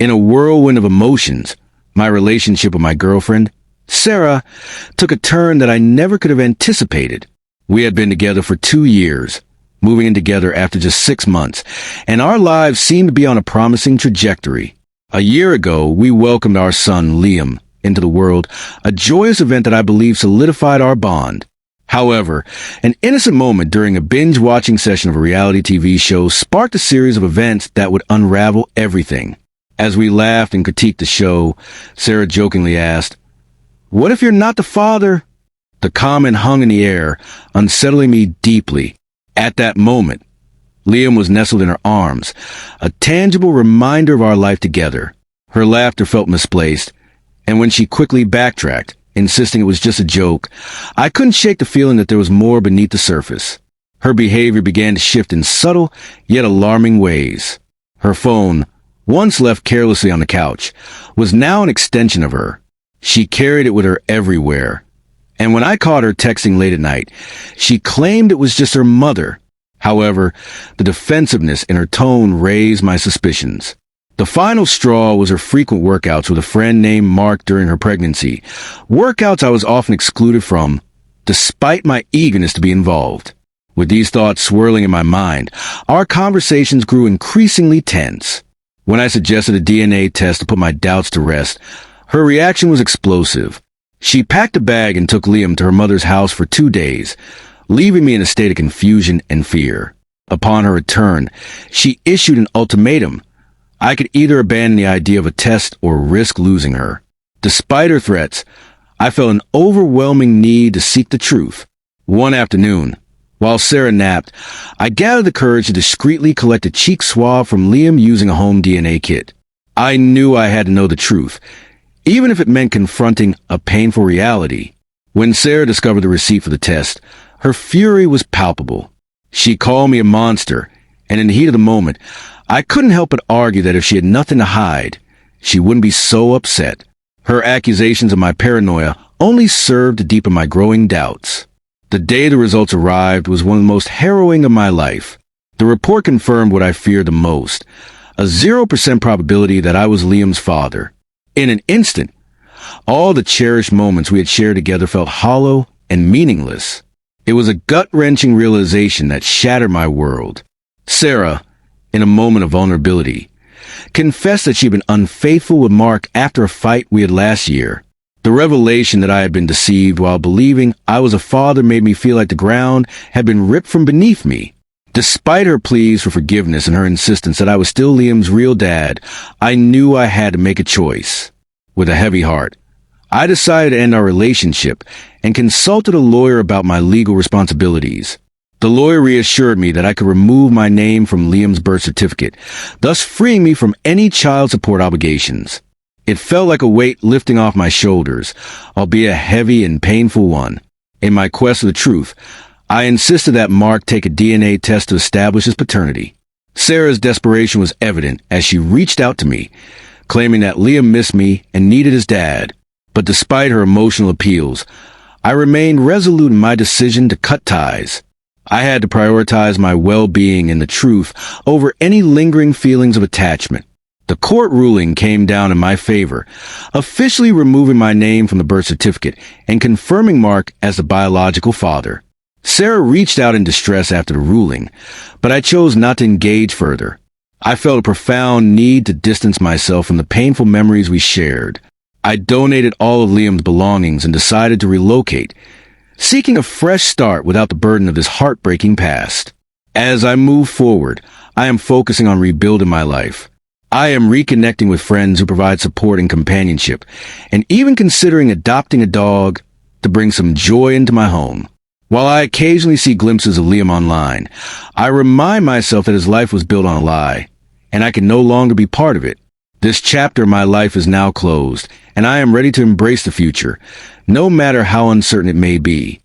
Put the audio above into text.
In a whirlwind of emotions, my relationship with my girlfriend, Sarah, took a turn that I never could have anticipated. We had been together for 2 years, moving in together after just 6 months, and our lives seemed to be on a promising trajectory. A year ago, we welcomed our son, Liam, into the world, a joyous event that I believe solidified our bond. However, an innocent moment during a binge-watching session of a reality TV show sparked a series of events that would unravel everything. As we laughed and critiqued the show, Sarah jokingly asked, "What if you're not the father?" The comment hung in the air, unsettling me deeply. At that moment, Liam was nestled in her arms, a tangible reminder of our life together. Her laughter felt misplaced, and when she quickly backtracked, insisting it was just a joke, I couldn't shake the feeling that there was more beneath the surface. Her behavior began to shift in subtle, yet alarming ways. Her phone, once left carelessly on the couch, was now an extension of her. She carried it with her everywhere. And when I caught her texting late at night, she claimed it was just her mother. However, the defensiveness in her tone raised my suspicions. The final straw was her frequent workouts with a friend named Mark during her pregnancy, workouts I was often excluded from, despite my eagerness to be involved. With these thoughts swirling in my mind, our conversations grew increasingly tense. When I suggested a DNA test to put my doubts to rest, her reaction was explosive. She packed a bag and took Liam to her mother's house for 2 days, leaving me in a state of confusion and fear. Upon her return, she issued an ultimatum. I could either abandon the idea of a test or risk losing her. Despite her threats, I felt an overwhelming need to seek the truth. One afternoon, while Sarah napped, I gathered the courage to discreetly collect a cheek swab from Liam using a home DNA kit. I knew I had to know the truth, even if it meant confronting a painful reality. When Sarah discovered the receipt for the test, her fury was palpable. She called me a monster, and in the heat of the moment, I couldn't help but argue that if she had nothing to hide, she wouldn't be so upset. Her accusations of my paranoia only served to deepen my growing doubts. The day the results arrived was one of the most harrowing of my life. The report confirmed what I feared the most, a 0% probability that I was Liam's father. In an instant, all the cherished moments we had shared together felt hollow and meaningless. It was a gut-wrenching realization that shattered my world. Sarah, in a moment of vulnerability, confessed that she had been unfaithful with Mark after a fight we had last year. The revelation that I had been deceived while believing I was a father made me feel like the ground had been ripped from beneath me. Despite her pleas for forgiveness and her insistence that I was still Liam's real dad, I knew I had to make a choice. With a heavy heart, I decided to end our relationship and consulted a lawyer about my legal responsibilities. The lawyer reassured me that I could remove my name from Liam's birth certificate, thus freeing me from any child support obligations. It felt like a weight lifting off my shoulders, albeit a heavy and painful one. In my quest for the truth, I insisted that Mark take a DNA test to establish his paternity. Sarah's desperation was evident as she reached out to me, claiming that Liam missed me and needed his dad. But despite her emotional appeals, I remained resolute in my decision to cut ties. I had to prioritize my well-being and the truth over any lingering feelings of attachment. The court ruling came down in my favor, officially removing my name from the birth certificate and confirming Mark as the biological father. Sarah reached out in distress after the ruling, but I chose not to engage further. I felt a profound need to distance myself from the painful memories we shared. I donated all of Liam's belongings and decided to relocate, seeking a fresh start without the burden of this heartbreaking past. As I move forward, I am focusing on rebuilding my life. I am reconnecting with friends who provide support and companionship, and even considering adopting a dog to bring some joy into my home. While I occasionally see glimpses of Liam online, I remind myself that his life was built on a lie, and I can no longer be part of it. This chapter of my life is now closed, and I am ready to embrace the future, no matter how uncertain it may be.